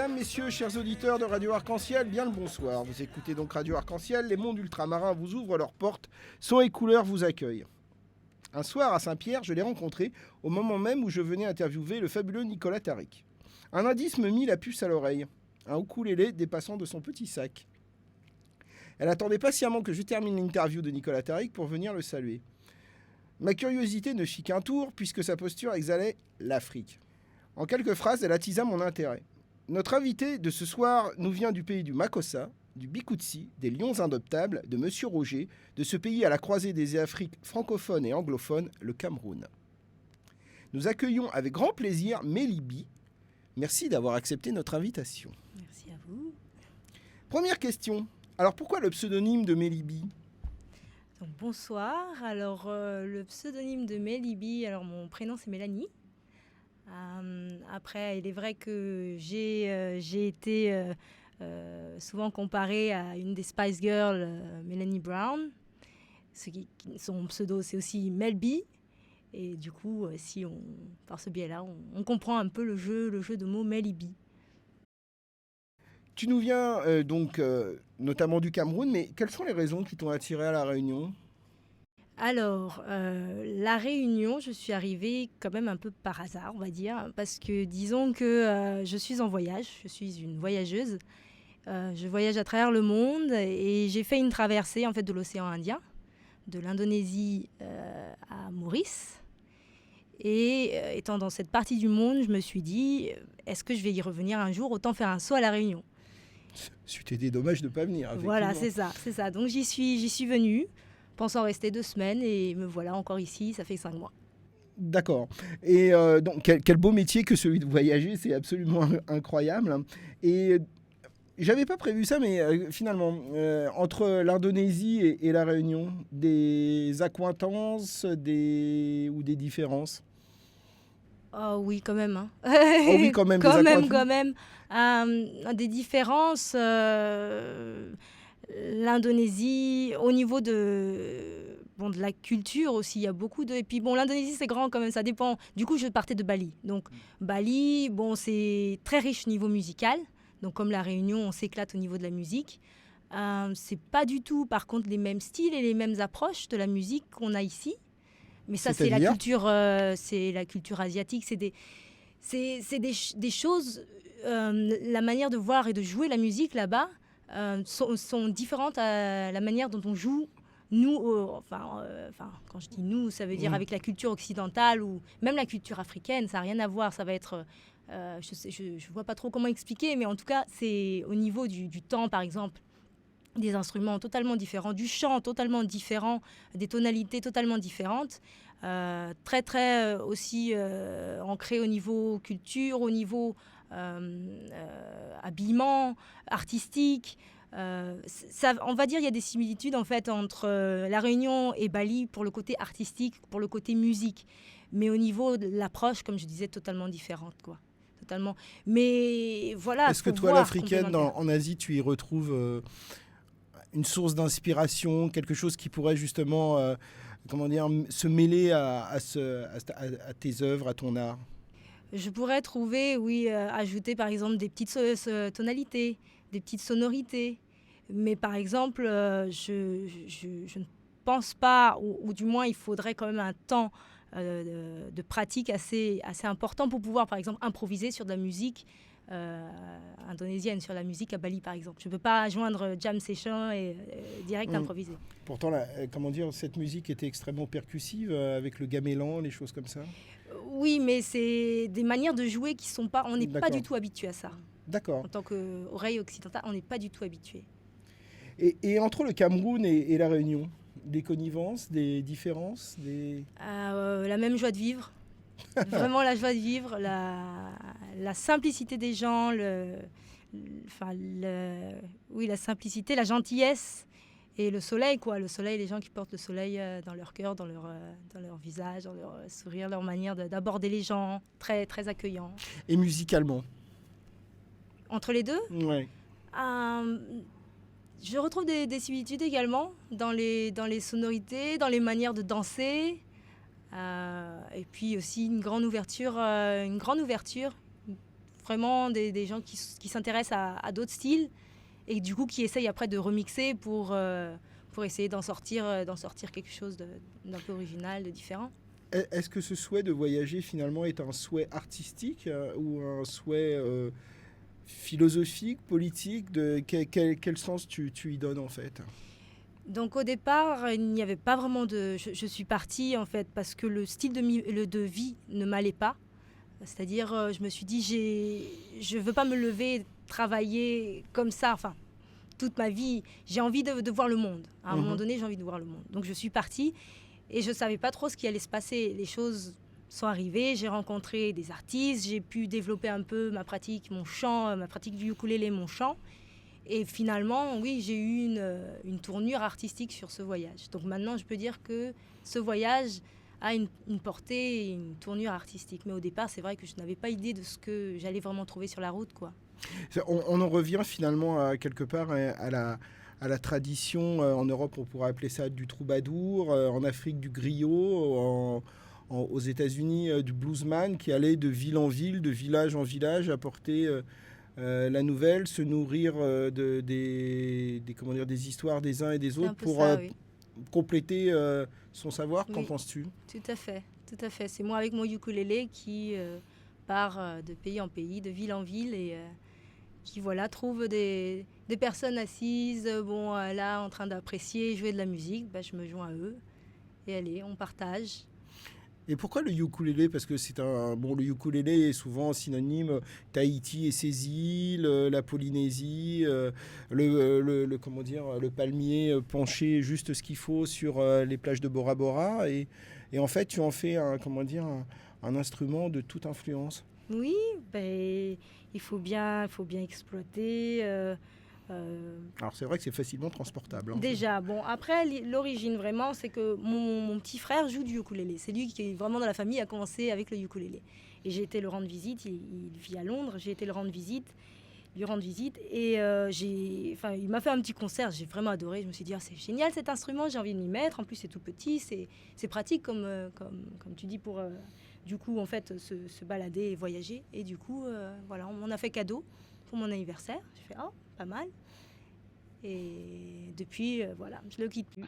Mesdames, messieurs, chers auditeurs de Radio Arc-en-Ciel, bien le bonsoir. Vous écoutez donc Radio Arc-en-Ciel, les mondes ultramarins vous ouvrent leurs portes, son et couleurs vous accueillent. Un soir à Saint-Pierre, je l'ai rencontré au moment même où je venais interviewer le fabuleux Nicolas Tariq. Un indice me mit la puce à l'oreille, un ukulélé dépassant de son petit sac. Elle attendait patiemment que je termine l'interview de Nicolas Tariq pour venir le saluer. Ma curiosité ne fit qu'un tour puisque sa posture exhalait l'Afrique. En quelques phrases, elle attisa mon intérêt. Notre invité de ce soir nous vient du pays du Makossa, du Bikoutsi, des Lions Indoptables, de Monsieur Roger, de ce pays à la croisée des Afriques francophones et anglophones, le Cameroun. Nous accueillons avec grand plaisir Mélibi. Merci d'avoir accepté notre invitation. Merci à vous. Première question. Alors pourquoi le pseudonyme de Mélibi ? Donc, bonsoir. Alors, le pseudonyme de Mélibi, alors mon prénom c'est Mélanie. Après, il est vrai que j'ai été souvent comparée à une des Spice Girls, Melanie Brown. Son pseudo, c'est aussi Melby. Et du coup, par ce biais-là, on comprend un peu le jeu de mots Mélibi. Tu nous viens donc notamment du Cameroun, mais quelles sont les raisons qui t'ont attiré à La Réunion ? Alors, La Réunion, je suis arrivée quand même un peu par hasard, on va dire, parce que disons que je suis en voyage, je suis une voyageuse. Je voyage à travers le monde et j'ai fait une traversée en fait de l'océan Indien, de l'Indonésie à Maurice. Et étant dans cette partie du monde, je me suis dit, est-ce que je vais y revenir un jour, autant faire un saut à La Réunion. C'était des dommages de ne pas venir. Voilà, c'est ça. Donc j'y suis venue, pensant rester 2 semaines et me voilà encore ici, ça fait 5 mois. D'accord. Et donc quel beau métier que celui de voyager, c'est absolument incroyable. Et j'avais pas prévu ça, mais finalement, entre l'Indonésie et La Réunion, des accointances ou des différences ? Oh oui, quand même. Hein. Oh oui, quand même. quand même. Des différences. L'Indonésie, au niveau de la culture aussi, il y a beaucoup de... Et puis l'Indonésie, c'est grand quand même, ça dépend. Du coup, je partais de Bali. Donc, Bali, c'est très riche au niveau musical. Donc, comme La Réunion, on s'éclate au niveau de la musique. C'est pas du tout, par contre, les mêmes styles et les mêmes approches de la musique qu'on a ici. Mais ça, c'est la culture asiatique. C'est des choses... la manière de voir et de jouer la musique là-bas sont différentes à la manière dont on joue. Nous, quand je dis nous, ça veut dire avec la culture occidentale ou même la culture africaine, ça n'a rien à voir. Ça va être... je vois pas trop comment expliquer, mais en tout cas, c'est au niveau du temps, par exemple, des instruments totalement différents, du chant totalement différent, des tonalités totalement différentes, très très aussi ancré au niveau culture, au niveau habillement, artistique. On va dire il y a des similitudes en fait entre La Réunion et Bali pour le côté artistique, pour le côté musique, mais au niveau de l'approche, comme je disais, totalement différente, quoi. Totalement. Mais voilà. Est-ce que toi, l'africaine, en Asie, tu y retrouves une source d'inspiration, quelque chose qui pourrait justement, se mêler à tes œuvres, à ton art ? Je pourrais trouver, ajouter par exemple des petites tonalités, des petites sonorités. Mais par exemple, je ne pense pas, ou du moins il faudrait quand même un temps de pratique assez important pour pouvoir par exemple improviser sur de la musique indonésienne, sur la musique à Bali par exemple. Je ne peux pas joindre jam session et direct improviser. Pourtant, cette musique était extrêmement percussive avec le gamelan, les choses comme ça. Oui, mais c'est des manières de jouer qui sont pas... On n'est pas du tout habitué à ça. D'accord. En tant qu'oreille occidentale, on n'est pas du tout habitué. Et entre le Cameroun et La Réunion, des connivences, des différences, la même joie de vivre. Vraiment la joie de vivre, la simplicité des gens, la simplicité, la gentillesse et le soleil, quoi. Le soleil, les gens qui portent le soleil dans leur cœur, dans leur visage, dans leur sourire, leur manière d'aborder les gens, très, très accueillant. Et musicalement ? Entre les deux ? Ouais. Je retrouve des similitudes également dans les sonorités, dans les manières de danser. Et puis aussi une grande ouverture vraiment des gens qui s'intéressent à d'autres styles et du coup qui essayent après de remixer pour essayer d'en sortir quelque chose d'un peu original, de différent. Est-ce que ce souhait de voyager finalement est un souhait artistique ou un souhait philosophique, politique quel sens tu y donnes en fait? Donc au départ, il n'y avait pas vraiment de... Je suis partie en fait parce que le style de vie ne m'allait pas. C'est-à-dire, je me suis dit, je ne veux pas me lever et travailler comme ça, enfin, toute ma vie. J'ai envie de voir le monde. À un moment donné, j'ai envie de voir le monde. Donc je suis partie et je ne savais pas trop ce qui allait se passer. Les choses sont arrivées, j'ai rencontré des artistes, j'ai pu développer un peu ma pratique, mon chant, ma pratique du ukulélé, mon chant. Et finalement, oui, j'ai eu une tournure artistique sur ce voyage. Donc maintenant, je peux dire que ce voyage a une portée et une tournure artistique. Mais au départ, c'est vrai que je n'avais pas idée de ce que j'allais vraiment trouver sur la route, quoi. On en revient finalement quelque part à la tradition. En Europe, on pourrait appeler ça du troubadour. En Afrique, du griot. Aux États-Unis, du bluesman qui allait de ville en ville, de village en village, apporter la nouvelle, se nourrir des histoires des uns et des autres pour ça, oui. compléter son savoir. Qu'en Oui. penses-tu? Tout à fait, tout à fait. C'est moi avec mon ukulélé qui part de pays en pays, de ville en ville et qui voilà, trouve des personnes assises, là en train d'apprécier, jouer de la musique. Bah, je me joins à eux et allez, on partage. Et pourquoi le ukulélé? Parce que le ukulélé est souvent synonyme Tahiti et ses îles, la Polynésie, le palmier penché juste ce qu'il faut sur les plages de Bora Bora. Et en fait, tu en fais un instrument de toute influence. Oui, ben, il faut bien exploiter. Alors c'est vrai que c'est facilement transportable. Hein. Déjà, bon, après, l'origine vraiment, c'est que mon petit frère joue du ukulélé. C'est lui qui, vraiment dans la famille, a commencé avec le ukulélé. Et j'ai été le rendre visite, il vit à Londres, j'ai été lui rendre visite, et il m'a fait un petit concert, j'ai vraiment adoré. Je me suis dit, c'est génial cet instrument, j'ai envie de m'y mettre. En plus, c'est tout petit, c'est pratique comme tu dis pour, du coup, en fait, se balader et voyager. Et du coup, voilà, on m'en a fait cadeau pour mon anniversaire. J'ai fait, pas mal. Et depuis, voilà, je ne le quitte plus.